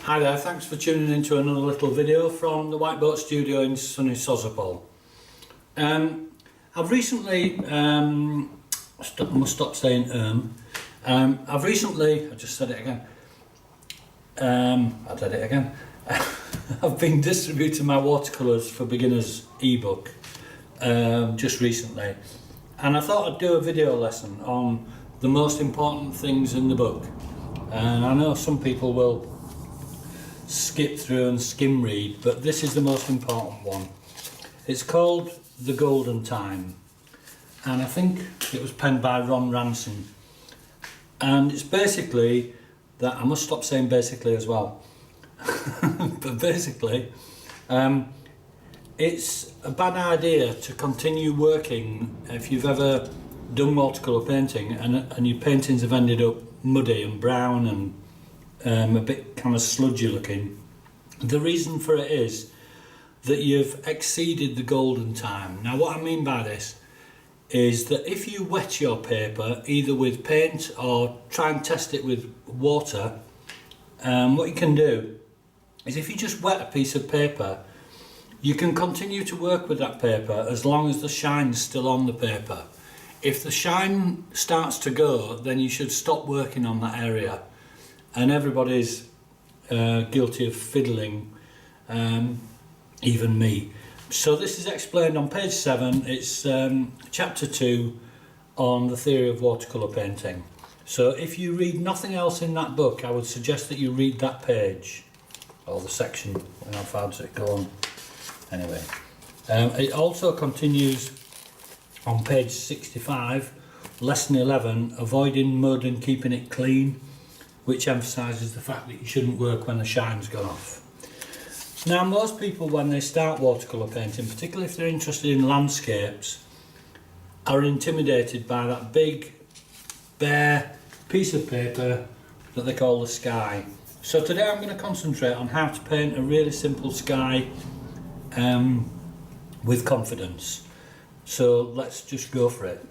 Hi there, thanks for tuning into another little video from the White Boat Studio in sunny Sozopol. I've recently, I must stop saying I've recently, I just said it again, I did it again. I've been distributing my watercolours for beginners ebook just recently, and I thought I'd do a video lesson on the most important things in the book. And I know some people will skip through and skim read, but this is the most important one. It's called The Golden Time, and I think it was penned by Ron Ranson, and it's basically that, I must stop saying basically as well, but basically it's a bad idea to continue working if you've ever done watercolour painting and your paintings have ended up muddy and brown and a bit kind of sludgy looking. The reason for it is that you've exceeded the golden time. Now what I mean by this is that if you wet your paper either with paint or try and test it with water, what you can do is, if you just wet a piece of paper, you can continue to work with that paper as long as the shine's still on the paper. If the shine starts to go, then you should stop working on that area. And everybody's guilty of fiddling, even me. So this is explained on page 7. It's chapter 2 on the theory of watercolour painting. So if you read nothing else in that book, I would suggest that you read that page, or the section. How far does it go on? Anyway, it also continues on page 65, lesson 11, avoiding mud and keeping it clean, which emphasises the fact that you shouldn't work when the shine's gone off. Now most people, when they start watercolour painting, particularly if they're interested in landscapes, are intimidated by that big bare piece of paper that they call the sky. So today I'm going to concentrate on how to paint a really simple sky with confidence. So let's just go for it.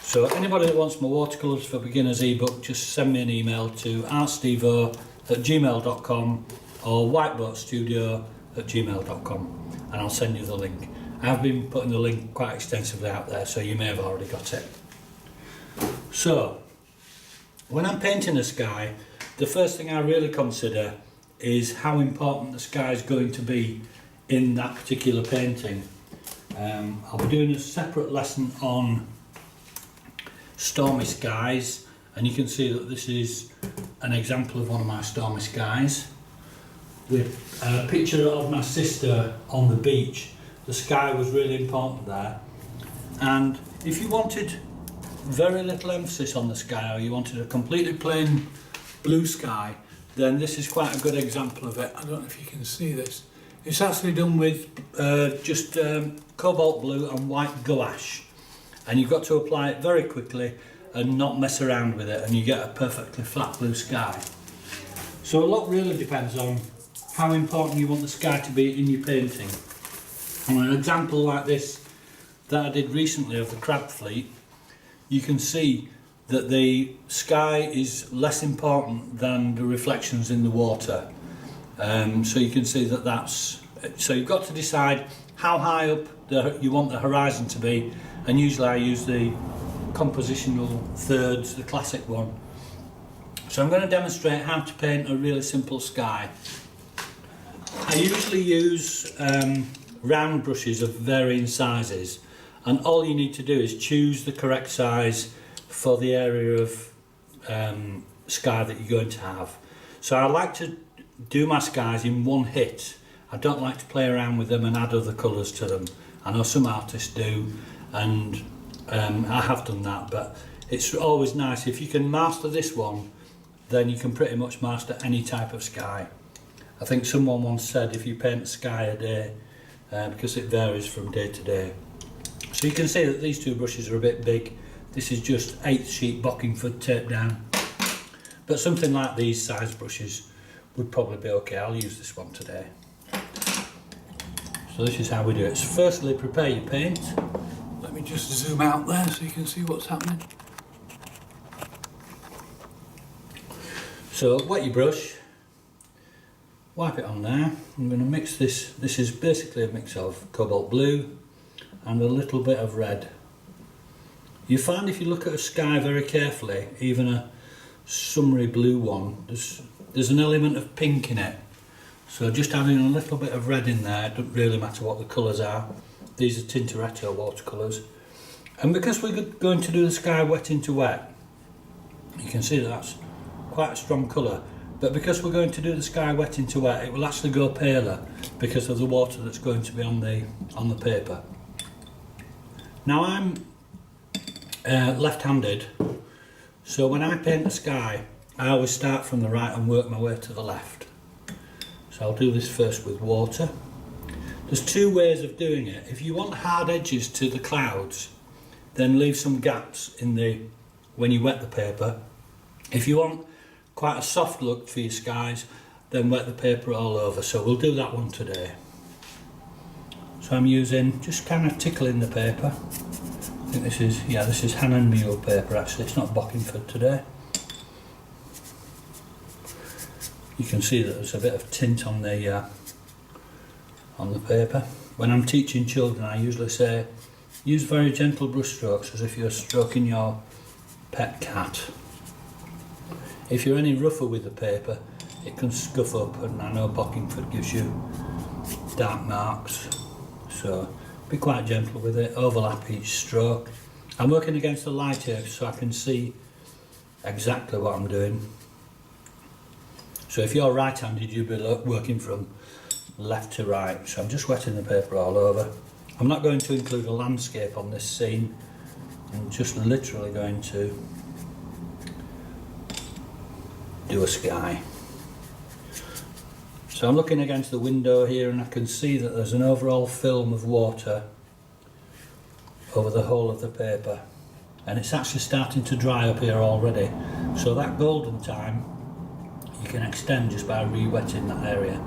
So anybody that wants my watercolours for beginners ebook, just send me an email to artstevo@gmail.com or whiteboatstudio@gmail.com, and I'll send you the link. I've been putting the link quite extensively out there, so you may have already got it. So when I'm painting a sky, the first thing I really consider is how important the sky is going to be in that particular painting. I'll be doing a separate lesson on stormy skies, and you can see that this is an example of one of my stormy skies with a picture of my sister on the beach. The sky was really important there, and if you wanted very little emphasis on the sky, or you wanted a completely plain blue sky, then this is quite a good example of it. I don't know if you can see this. It's actually done with just cobalt blue and white gouache, and you've got to apply it very quickly and not mess around with it, and you get a perfectly flat blue sky. So a lot really depends on how important you want the sky to be in your painting. On an example like this that I did recently of the crab fleet, you can see that the sky is less important than the reflections in the water. So you can see that so you've got to decide how high up you want the horizon to be, and usually I use the compositional thirds, the classic one. So I'm going to demonstrate how to paint a really simple sky. I usually use round brushes of varying sizes, and all you need to do is choose the correct size for the area of sky that you're going to have. So I like to do my skies in one hit. I don't like to play around with them and add other colours to them. I know some artists do, and I have done that, but it's always nice if you can master this one, then you can pretty much master any type of sky. I think someone once said if you paint a sky a day, because it varies from day to day. So you can see that these two brushes are a bit big. This is just 8th sheet Bockingford tape down, but something like these size brushes would probably be okay. I'll use this one today. So this is how we do it. So firstly, prepare your paint. Let me just zoom out there so you can see what's happening. So wet your brush, wipe it on there. I'm going to mix this. This is basically a mix of cobalt blue and a little bit of red. You find if you look at a sky very carefully, even a summery blue one, there's an element of pink in it. So just adding a little bit of red in there, it doesn't really matter what the colours are. These are Tintoretto watercolours. And because we're going to do the sky wet into wet, you can see that that's quite a strong colour. But because we're going to do the sky wet into wet, it will actually go paler because of the water that's going to be on the paper. Now I'm left-handed, so when I paint the sky, I always start from the right and work my way to the left. So I'll do this first with water. There's two ways of doing it. If you want hard edges to the clouds, then leave some gaps when you wet the paper. If you want quite a soft look for your skies, then wet the paper all over. So we'll do that one today. So I'm using, just kind of tickling the paper. I think this is Hannan Mule paper actually, it's not Bockingford today. You can see that there's a bit of tint on the paper. When I'm teaching children, I usually say, use very gentle brush strokes as if you're stroking your pet cat. If you're any rougher with the paper, it can scuff up, and I know Bockingford gives you dark marks, so be quite gentle with it, overlap each stroke. I'm working against the light here so I can see exactly what I'm doing. So if you're right-handed, you'll be working from left to right. So I'm just wetting the paper all over. I'm not going to include a landscape on this scene. I'm just literally going to do a sky. So I'm looking against the window here and I can see that there's an overall film of water over the whole of the paper, and it's actually starting to dry up here already. So that golden time you can extend just by re-wetting that area.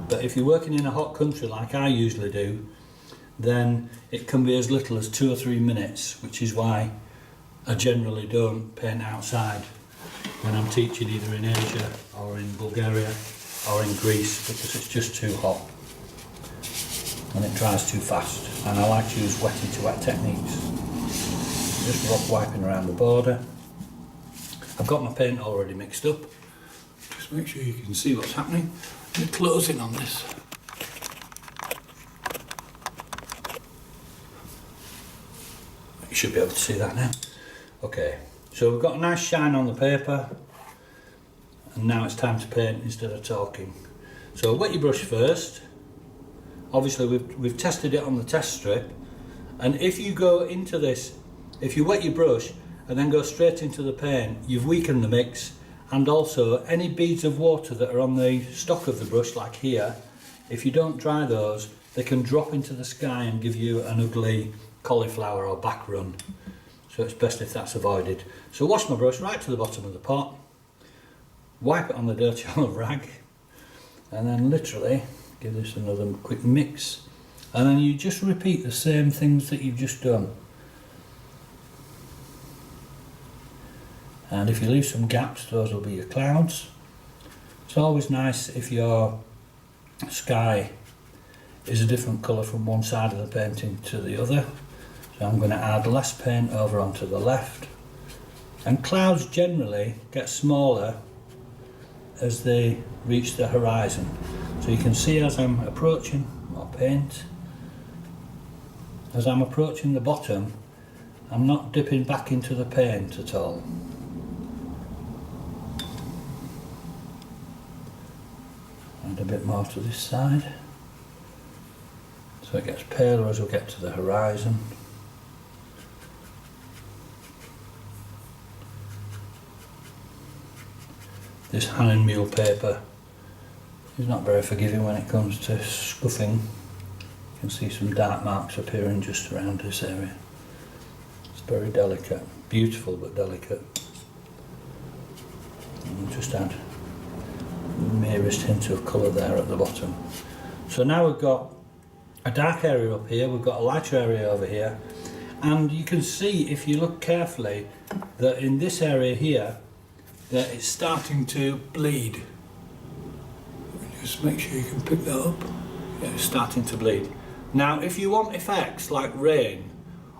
But if you're working in a hot country like I usually do, then it can be as little as 2 or 3 minutes, which is why I generally don't paint outside when I'm teaching either in Asia or in Bulgaria or in Greece, because it's just too hot and it dries too fast, and I like to use wetting to wet techniques. Just rough wiping around the border. I've got my paint already mixed up. Just make sure you can see what's happening. I'm closing on this. You should be able to see that now. Okay, so we've got a nice shine on the paper, and now it's time to paint instead of talking. So wet your brush first. Obviously we've tested it on the test strip, and if you go into this, if you wet your brush and then go straight into the paint, you've weakened the mix, and also any beads of water that are on the stock of the brush, like here, if you don't dry those, they can drop into the sky and give you an ugly cauliflower or back run. So it's best if that's avoided. So wash my brush right to the bottom of the pot, wipe it on the dirty olive rag, and then literally give this another quick mix, and then you just repeat the same things that you've just done. And if you leave some gaps, those will be your clouds. It's always nice if your sky is a different colour from one side of the painting to the other. So I'm going to add less paint over onto the left. And clouds generally get smaller as they reach the horizon. So you can see as I'm approaching my paint, as I'm approaching the bottom, I'm not dipping back into the paint at all. Add a bit more to this side, so it gets paler as we get to the horizon. This Hannan Mule paper is not very forgiving when it comes to scuffing. You can see some dark marks appearing just around this area. It's very delicate, beautiful but delicate. And we'll just add the merest hint of colour there at the bottom. So now we've got a dark area up here, we've got a lighter area over here, and you can see if you look carefully that in this area here that it's starting to bleed. Just make sure you can pick that up. Yeah, it's starting to bleed. Now, if you want effects like rain,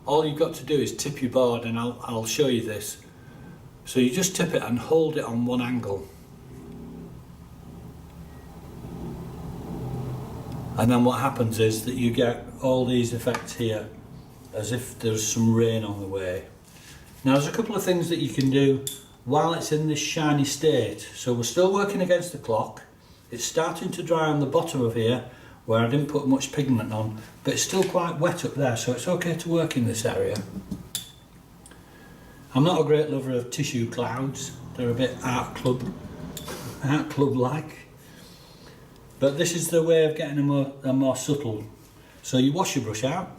all you've got to do is tip your board, and I'll show you this. So you just tip it and hold it on one angle. And then what happens is that you get all these effects here, as if there's some rain on the way. Now there's a couple of things that you can do while it's in this shiny state. So we're still working against the clock. It's starting to dry on the bottom of here, where I didn't put much pigment on, but it's still quite wet up there, so it's okay to work in this area. I'm not a great lover of tissue clouds. They're a bit art club like. But this is the way of getting a more subtle. So you wash your brush out,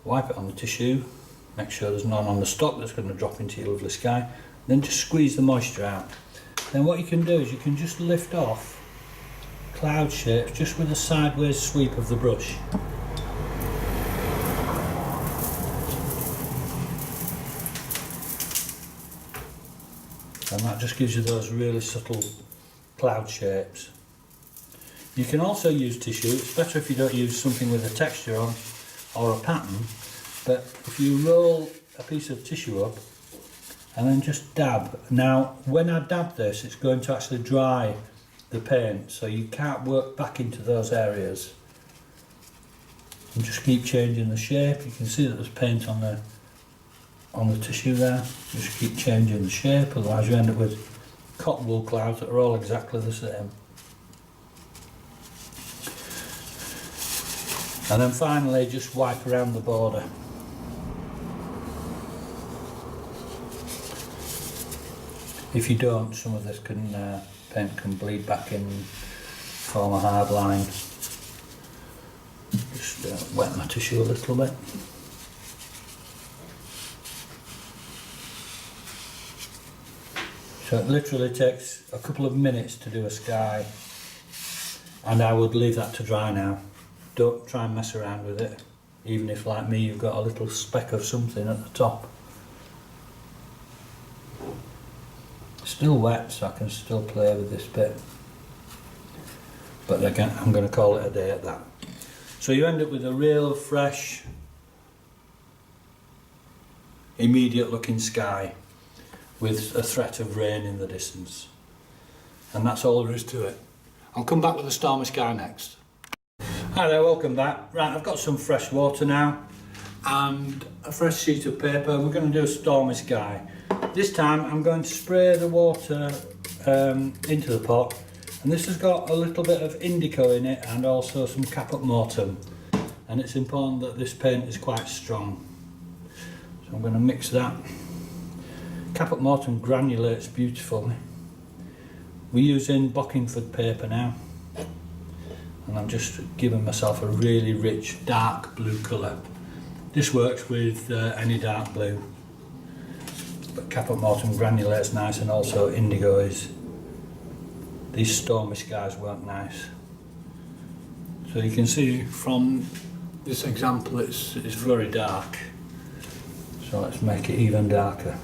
wipe it on the tissue, make sure there's none on the stock that's going to drop into your lovely sky, then just squeeze the moisture out. Then what you can do is you can just lift off cloud shapes just with a sideways sweep of the brush. And that just gives you those really subtle cloud shapes. You can also use tissue. It's better if you don't use something with a texture on or a pattern, but if you roll a piece of tissue up and then just dab. Now when I dab this, it's going to actually dry the paint, so you can't work back into those areas. And just keep changing the shape. You can see that there's paint on the tissue there. Just keep changing the shape, otherwise you end up with cotton wool clouds that are all exactly the same. And then finally just wipe around the border. If you don't, some of this paint can bleed back in, form a hard line. Just wet my tissue a little bit. So it literally takes a couple of minutes to do a sky, and I would leave that to dry now. Don't try and mess around with it, even if like me you've got a little speck of something at the top. Still wet, so I can still play with this bit, but again I'm going to call it a day at that. So you end up with a real fresh, immediate looking sky with a threat of rain in the distance, and that's all there is to it. I'll come back with a stormy sky next. Hi there, welcome back. Right, I've got some fresh water now and a fresh sheet of paper. We're going to do a stormy sky. This time I'm going to spray the water into the pot, and this has got a little bit of indigo in it and also some caput mortuum, and it's important that this paint is quite strong. So I'm going to mix that. Caput mortuum granulates beautifully. We're using Bockingford paper now, and I'm just giving myself a really rich dark blue colour. This works with any dark blue, but caput mortuum granulates nice, and also indigo is. These stormy skies work nice. So you can see from this example it's very dark, so let's make it even darker.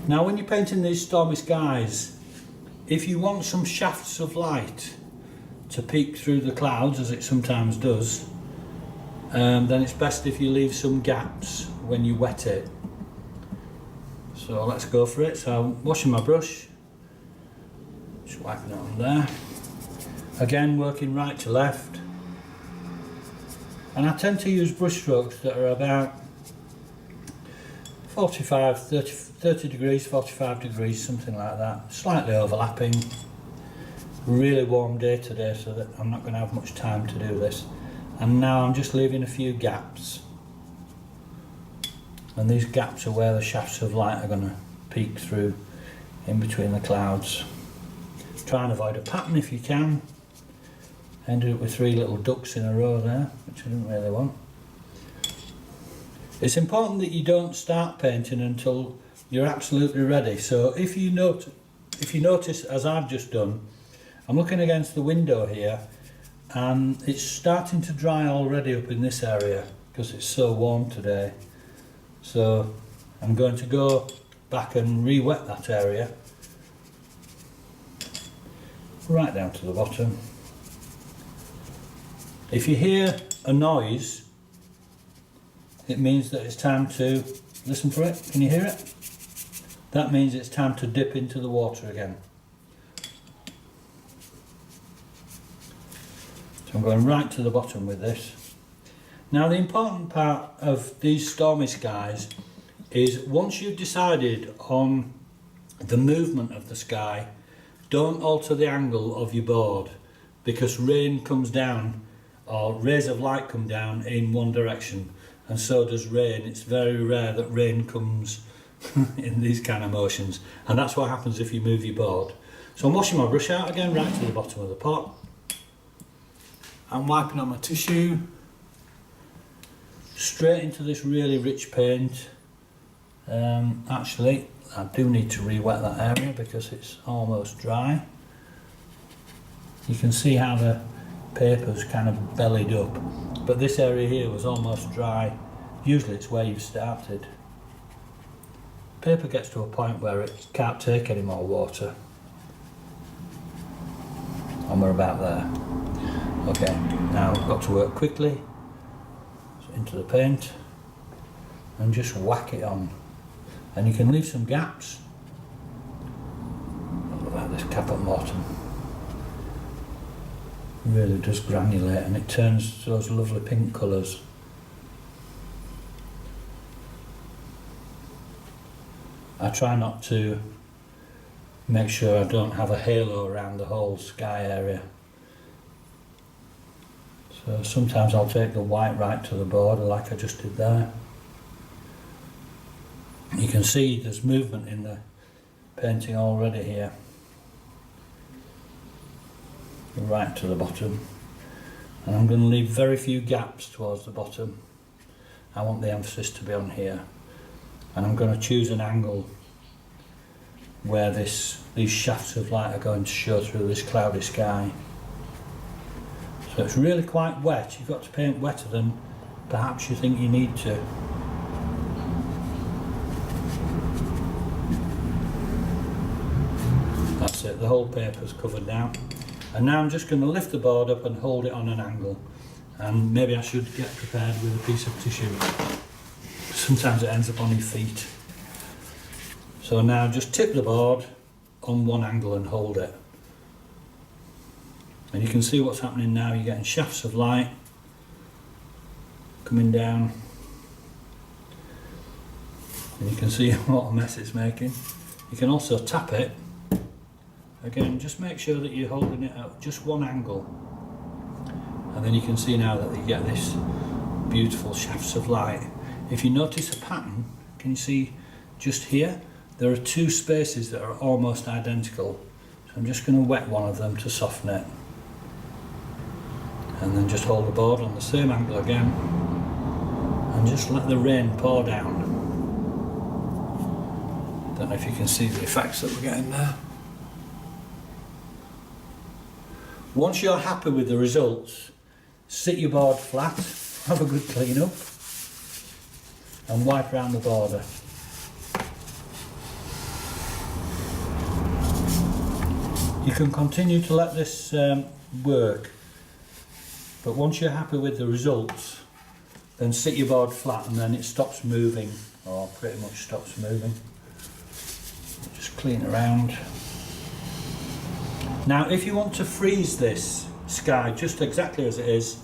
Now when you're painting these stormy skies, if you want some shafts of light to peek through the clouds, as it sometimes does, then it's best if you leave some gaps when you wet it. So let's go for it. So I'm washing my brush, just wiping it on there. Again, working right to left. And I tend to use brush strokes that are about 30 degrees, 45 degrees, something like that. Slightly overlapping. Really warm day today, so that I'm not going to have much time to do this. And now I'm just leaving a few gaps. And these gaps are where the shafts of light are going to peek through in between the clouds. Try and avoid a pattern if you can. Ended up with 3 little ducks in a row there, which I didn't really want. It's important that you don't start painting until you're absolutely ready. So if you notice, as I've just done, I'm looking against the window here, and it's starting to dry already up in this area because it's so warm today. So I'm going to go back and re-wet that area, right down to the bottom. If you hear a noise, it means that it's time to listen for it. Can you hear it? That means it's time to dip into the water again. So I'm going right to the bottom with this. Now the important part of these stormy skies is once you've decided on the movement of the sky, don't alter the angle of your board, because rain comes down, or rays of light come down in one direction, and so does rain. It's very rare that rain comes in these kind of motions, and that's what happens if you move your board. So I'm washing my brush out again, right to the bottom of the pot. I'm wiping on my tissue, straight into this really rich paint. Actually, I do need to re-wet that area because it's almost dry. You can see how the paper's kind of bellied up, but this area here was almost dry. Usually it's where you've started. Paper gets to a point where it can't take any more water, and we're about there. Okay, now I've got to work quickly. So into the paint and just whack it on, and you can leave some gaps. Look at this caput mortuum. Really does granulate, and it turns those lovely pink colours. I try not to make sure I don't have a halo around the whole sky area. So sometimes I'll take the white right to the border like I just did there. You can see there's movement in the painting already here. Right to the bottom. And I'm going to leave very few gaps towards the bottom. I want the emphasis to be on here. And I'm going to choose an angle where these shafts of light are going to show through this cloudy sky. So it's really quite wet. You've got to paint wetter than perhaps you think you need to. That's it, the whole paper's covered now. And now I'm just going to lift the board up and hold it on an angle. And maybe I should get prepared with a piece of tissue. Sometimes it ends up on your feet. So now just tip the board on one angle and hold it. And you can see what's happening now. You're getting shafts of light coming down. And you can see what a mess it's making. You can also tap it. Again, just make sure that you're holding it at just one angle. And then you can see now that you get this beautiful shafts of light. If you notice a pattern, can you see just here? There are two spaces that are almost identical. So I'm just going to wet one of them to soften it. And then just hold the board on the same angle again. And just let the rain pour down. Don't know if you can see the effects that we're getting there. Once you're happy with the results, sit your board flat, have a good clean up, and wipe around the border. You can continue to let this work, but once you're happy with the results, then sit your board flat and then it stops moving, or pretty much stops moving. Just clean it around. Now if you want to freeze this sky just exactly as it is,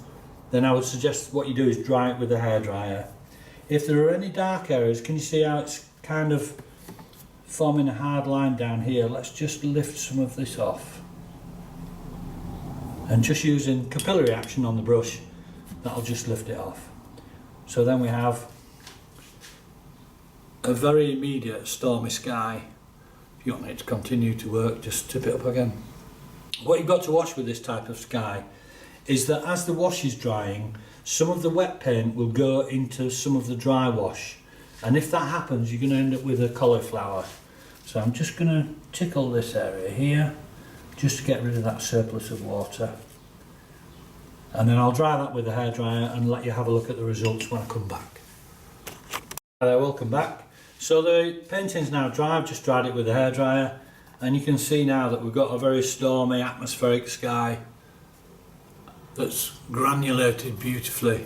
then I would suggest what you do is dry it with a hairdryer. If there are any dark areas, can you see how it's kind of forming a hard line down here? Let's just lift some of this off. And just using capillary action on the brush, that'll just lift it off. So then we have a very immediate stormy sky. If you want it to continue to work, just tip it up again. What you've got to watch with this type of sky is that as the wash is drying, some of the wet paint will go into some of the dry wash, and if that happens you're going to end up with a cauliflower. So I'm just going to tickle this area here just to get rid of that surplus of water, and then I'll dry that with a hairdryer and let you have a look at the results when I come back. Hello, welcome back. So the painting's now dry. I've just dried it with a hairdryer, and you can see now that we've got a very stormy atmospheric sky that's granulated beautifully.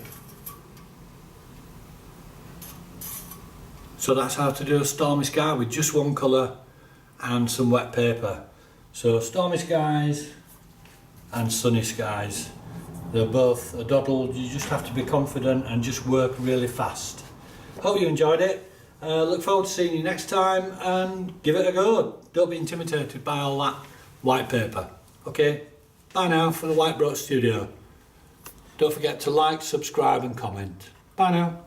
So that's how to do a stormy sky with just one colour and some wet paper. So stormy skies and sunny skies, they're both a doddle. You just have to be confident and just work really fast. Hope you enjoyed it. Look forward to seeing you next time, and give it a go. Don't be intimidated by all that white paper. Okay, bye now from the White Broke Studio. Don't forget to like, subscribe and comment. Bye now.